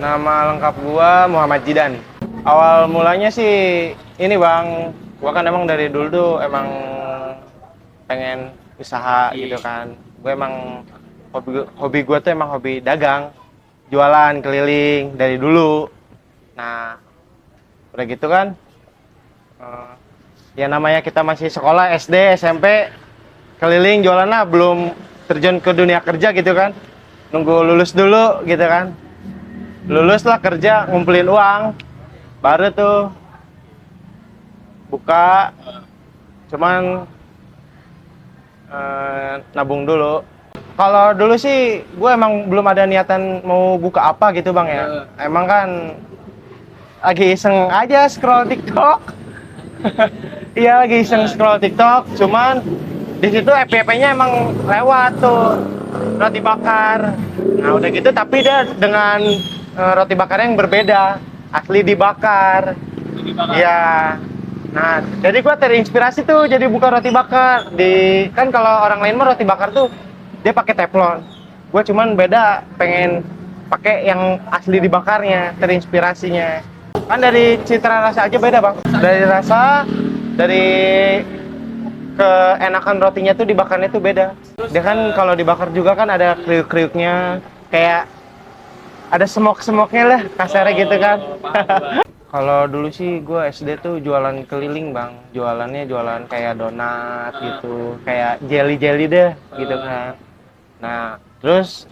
Nama lengkap gua Muhammad Jidan. Awal mulanya sih ini bang, gua kan emang dari dulu tuh emang pengen usaha gitu kan. Gue emang hobi gua tuh emang hobi dagang, jualan keliling dari dulu. Nah, udah gitu kan, ya namanya kita masih sekolah SD, SMP, keliling jualan lah, belum terjun ke dunia kerja gitu kan. Nunggu lulus dulu gitu kan. Lulus lah kerja, ngumpulin uang, baru tuh buka. Cuman nabung dulu. Kalau dulu sih gue emang belum ada niatan mau buka apa gitu bang ya. Emang kan lagi iseng aja scroll TikTok. Iya lagi iseng scroll TikTok. Cuman di situ FYP-nya emang lewat tuh roti bakar. Nah udah gitu tapi dia dengan roti bakar yang berbeda, asli dibakar. Iya. Nah, jadi gua terinspirasi tuh jadi buka roti bakar. Kan kalau orang lain mah roti bakar tuh dia pakai teflon. Gua cuman beda, pengen pakai yang asli dibakarnya, terinspirasinya. Kan dari citra rasa aja beda, Bang. Dari rasa, dari keenakan rotinya tuh dibakarnya tuh beda. Dia kan kalau dibakar juga kan ada kriuk-kriuknya, kayak ada semok-semoknya lah, kasarnya gitu kan. Kalau dulu sih gue SD tuh jualan keliling bang, jualannya jualan kayak donat gitu, kayak jelly deh gitu kan. Nah terus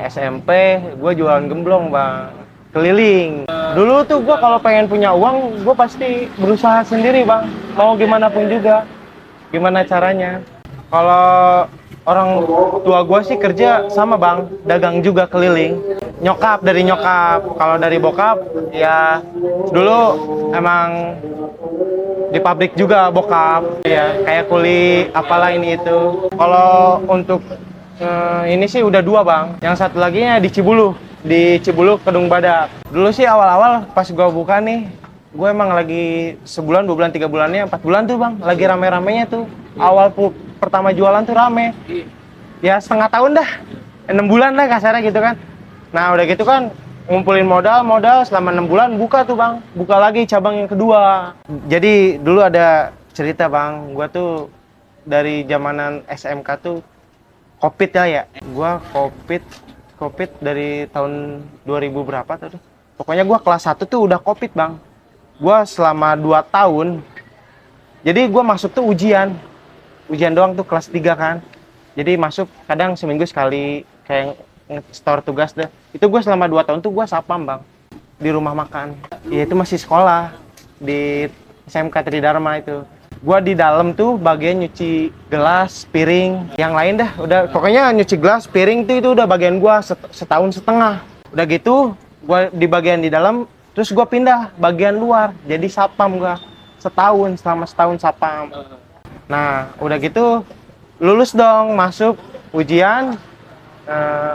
SMP gue jualan gemblong bang, keliling. Dulu tuh gue kalau pengen punya uang, gue pasti berusaha sendiri bang, mau gimana pun juga, gimana caranya. Kalau orang tua gue sih kerja sama bang, dagang juga keliling. Dari nyokap, kalau dari bokap ya dulu emang di pabrik juga bokap, ya kayak kuli apalah ini itu. Kalau untuk ini sih udah dua bang, yang satu lagi di Cibulu Kedung Badak. Dulu sih awal-awal pas gue buka nih, gue emang lagi sebulan, 2 bulan, 3 bulannya, 4 bulan tuh bang, lagi rame-ramenya tuh. Awal pertama jualan tuh rame, ya setengah tahun dah, 6 bulan dah kasarnya gitu kan. Nah udah gitu kan ngumpulin modal selama 6 bulan buka tuh bang, buka lagi cabang yang kedua. Jadi dulu ada cerita bang, gua tuh dari zamanan SMK tuh COVID ya, gua COVID dari tahun 2000 berapa tuh. Pokoknya gua kelas 1 tuh udah COVID bang. Gua selama 2 tahun, jadi gua masuk tuh ujian doang tuh kelas 3 kan. Jadi masuk kadang seminggu sekali kayak store tugas deh. Itu gue selama 2 tahun tuh gue sapam bang di rumah makan. Ya itu masih sekolah di SMK Tridharma itu. Gue di dalam tuh bagian nyuci gelas, piring, yang lain dah. Udah pokoknya nyuci gelas, piring tuh itu udah bagian gue setahun setengah. Udah gitu gue di bagian di dalam, terus gue pindah bagian luar jadi sapam gue selama setahun sapam. Nah udah gitu lulus dong, masuk ujian.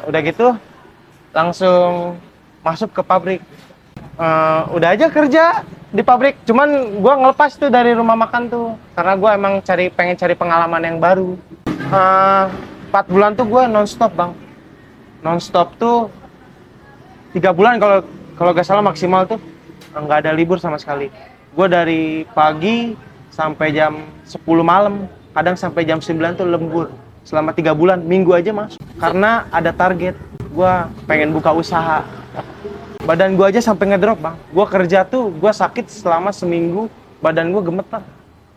Udah gitu langsung masuk ke pabrik. Udah aja kerja di pabrik, cuman gue ngelepas tuh dari rumah makan tuh karena gue emang pengen cari pengalaman yang baru. 4 bulan tuh gue nonstop bang, nonstop tuh 3 bulan kalau gak salah maksimal tuh, nggak ada libur sama sekali. Gue dari pagi sampai jam 10 malam, kadang sampai jam 9 tuh lembur. Selama 3 bulan, minggu aja masuk. Karena ada target, gue pengen buka usaha. Badan gue aja sampai ngedrop bang. Gue kerja tuh, gue sakit selama seminggu, badan gue gemetar.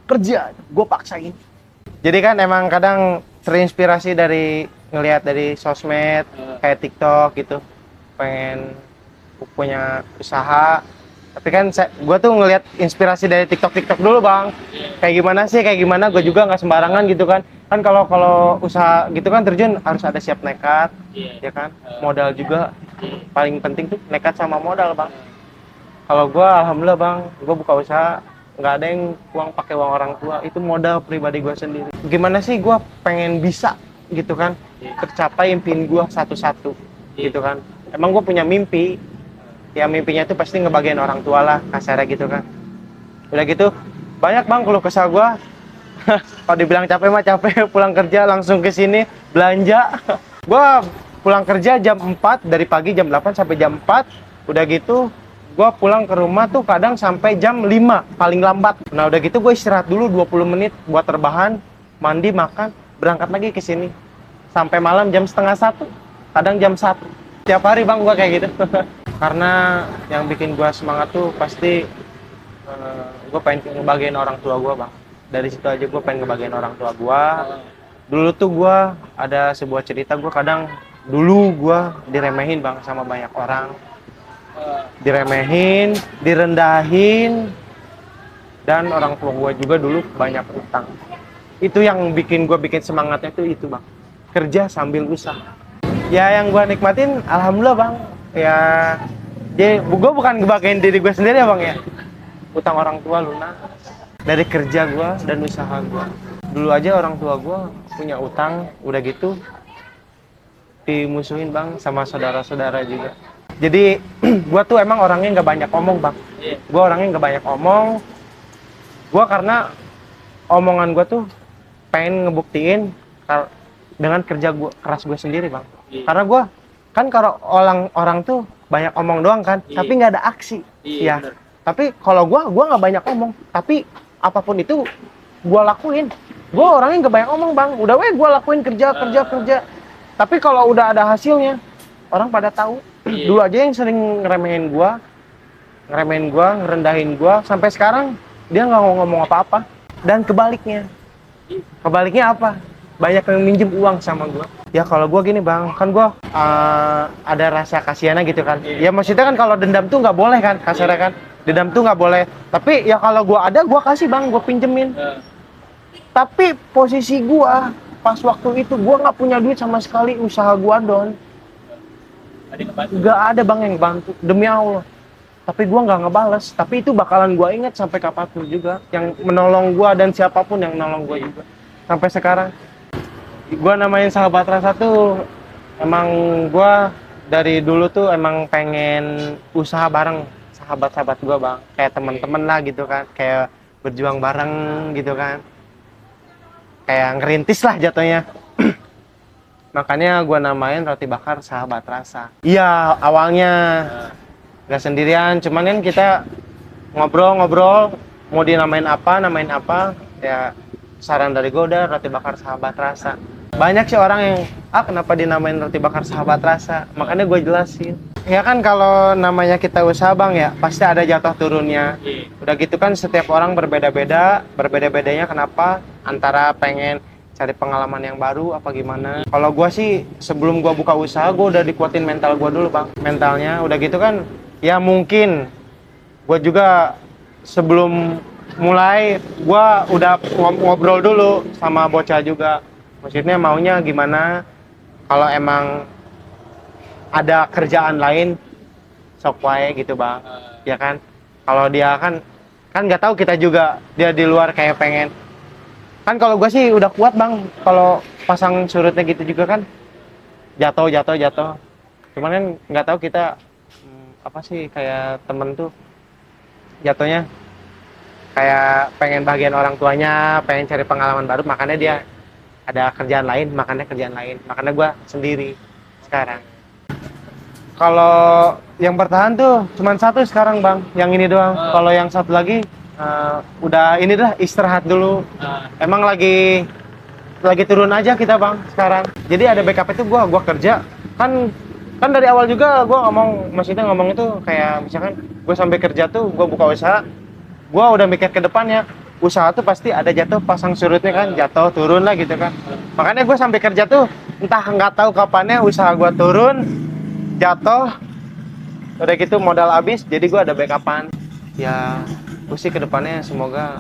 Kerja, gue paksain. Jadi kan emang kadang terinspirasi dari ngelihat dari sosmed, kayak TikTok gitu. Pengen punya usaha. Tapi kan gue tuh ngelihat inspirasi dari TikTok dulu bang. Kayak gimana, gue juga nggak sembarangan gitu kan. Kan kalau usaha gitu kan terjun harus ada siap nekat, ya kan. Modal juga paling penting tuh nekat sama modal bang. Kalau gue alhamdulillah bang, gue buka usaha nggak ada yang pakai uang orang tua, itu modal pribadi gue sendiri. Gimana sih gue pengen bisa gitu kan, tercapai impian gue satu-satu gitu kan. Emang gue punya mimpi, ya mimpinya tuh pasti ngebagian orang tua lah kasarnya gitu kan. Udah gitu banyak bang keluh kesah gue. Kalau dibilang capek mah capek, pulang kerja langsung ke sini belanja. Gue pulang kerja jam 4, dari pagi jam 8 sampai jam 4. Udah gitu gue pulang ke rumah tuh kadang sampai jam 5 paling lambat. Nah udah gitu gue istirahat dulu 20 menit buat rebahan, mandi, makan, berangkat lagi ke sini sampai malam jam setengah 1, kadang jam 1. Tiap hari bang gue kayak gitu. Karena yang bikin gue semangat tuh pasti gue pengen ngebahagiain orang tua gue bang. Dari situ aja gue pengen ngebahagiain orang tua gue. Dulu tuh gue ada sebuah cerita, gue kadang dulu gue diremehin bang sama banyak orang, diremehin, direndahin, dan orang tua gue juga dulu banyak utang. Itu yang bikin gue bikin semangatnya tuh itu bang, kerja sambil usaha. Ya yang gue nikmatin alhamdulillah bang, ya jadi gue bukan ngebahagiain diri gue sendiri ya bang ya, utang orang tua lunas dari kerja gue dan usaha gue. Dulu aja orang tua gue punya utang, udah gitu dimusuhin bang sama saudara-saudara juga. Jadi gue tuh emang orangnya nggak banyak omong bang. Gue orangnya nggak banyak omong. Gue karena omongan gue tuh pengen ngebuktiin dengan kerja gue keras gue sendiri bang. Karena gue kan kalau orang tuh banyak omong doang kan, tapi nggak ada aksi. Ya. Tapi kalau gue nggak banyak omong, tapi apapun itu gue lakuin. Gue orangnya nggak banyak omong bang, udah gue lakuin kerja. Tapi kalau udah ada hasilnya, orang pada tahu. Dulu aja yang sering ngeremehin gue, ngerendahin gue, sampai sekarang dia nggak ngomong apa-apa. Dan kebaliknya apa? Banyak yang minjem uang sama gue. Ya kalau gue gini bang, kan gue ada rasa kasihannya gitu kan. Ya maksudnya kan kalau dendam tuh nggak boleh kan, kasarnya kan. Dendam tuh nggak boleh. Tapi ya kalau gue ada, gue kasih bang, gue pinjemin. Tapi posisi gue pas waktu itu gue nggak punya duit sama sekali, usaha gue down. Nggak ada bang yang bantu, demi Allah. Tapi gue nggak ngebales. Tapi itu bakalan gue ingat sampai kapanpun juga. Yang menolong gue dan siapapun yang menolong gue juga. Sampai sekarang. Gue namain sahabat rasa tuh emang gue dari dulu tuh emang pengen usaha bareng sahabat-sahabat gue bang. Kayak teman-teman lah gitu kan. Kayak berjuang bareng gitu kan. Kayak ngerintis lah jatuhnya. Makanya gue namain roti bakar sahabat rasa. Iya awalnya nggak sendirian, cuman kan kita ngobrol mau dinamain apa ya, saran dari gue udah roti bakar sahabat rasa. Banyak sih orang yang kenapa dinamain roti bakar sahabat rasa, makanya gue jelasin ya kan kalau namanya kita usaha bang ya pasti ada jatuh turunnya. Udah gitu kan setiap orang berbeda-bedanya kenapa, antara pengen cari pengalaman yang baru apa gimana. Kalau gue sih sebelum gue buka usaha gue udah dikuatin mental gue dulu bang, mentalnya udah gitu kan ya. Mungkin gue juga sebelum mulai gue udah ngobrol dulu sama bocah juga, maksudnya maunya gimana, kalau emang ada kerjaan lain sok wae gitu bang, ya kan. Kalau dia kan nggak tahu kita juga, dia di luar kayak pengen kan. Kalau gue sih udah kuat bang, kalau pasang surutnya gitu juga kan jatuh. Cuman kan nggak tahu kita apa sih, kayak temen tuh jatuhnya kayak pengen bagian orang tuanya, pengen cari pengalaman baru, makanya dia ada kerjaan lain, makanya gue sendiri sekarang. Kalau yang bertahan tuh cuman satu sekarang bang, yang ini doang. Kalau yang satu lagi udah ini dah, istirahat dulu. Emang lagi turun aja kita bang sekarang. Jadi ada backup itu gua kerja kan dari awal juga gua ngomong itu kayak misalkan gua sampai kerja tuh gua buka usaha, gua udah mikir ke depannya. Usaha tuh pasti ada jatuh pasang surutnya kan, jatuh turun lah gitu kan. Makanya gua sampai kerja tuh entah nggak tahu kapannya usaha gua turun, jatuh, udah gitu modal habis, jadi gua ada backupan. Ya gue sih kedepannya semoga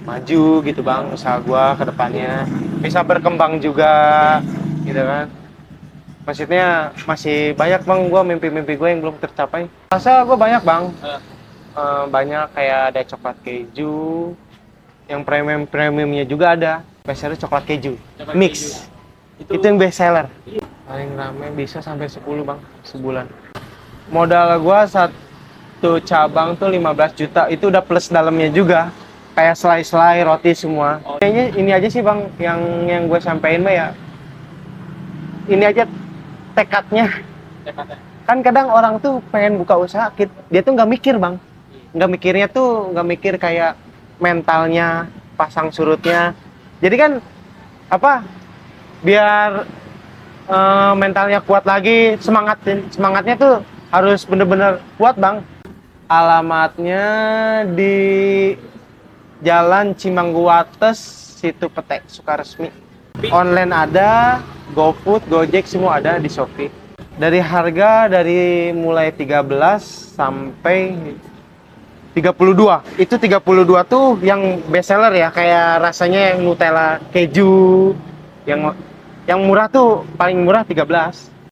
maju gitu bang, usaha gue kedepannya bisa berkembang juga gitu kan. Maksudnya masih banyak bang, gue mimpi gue yang belum tercapai. Rasa gue banyak bang, banyak kayak ada coklat keju, yang premiumnya juga ada, spesialnya coklat keju mix. Itu yang best seller, paling rame bisa sampai 10 bang sebulan. Modal gue satu cabang tuh 15 juta, itu udah plus dalamnya juga, kayak selai roti semua. Kayaknya ini aja sih bang yang gue sampein mah ya, ini aja tekadnya. Kan kadang orang tuh pengen buka usaha, dia tuh nggak mikir bang, nggak mikir kayak mentalnya, pasang surutnya. Jadi kan apa, biar mentalnya kuat lagi, semangatnya tuh harus bener-bener kuat bang. Alamatnya di Jalan Cimangguwates, situ Pete, Sukaresmi. Online ada, GoFood, Gojek semua ada di Shopee. Dari harga mulai 13 sampai 32. Itu 32 tuh yang best seller ya, kayak rasanya yang Nutella keju. Yang murah tuh paling murah 13.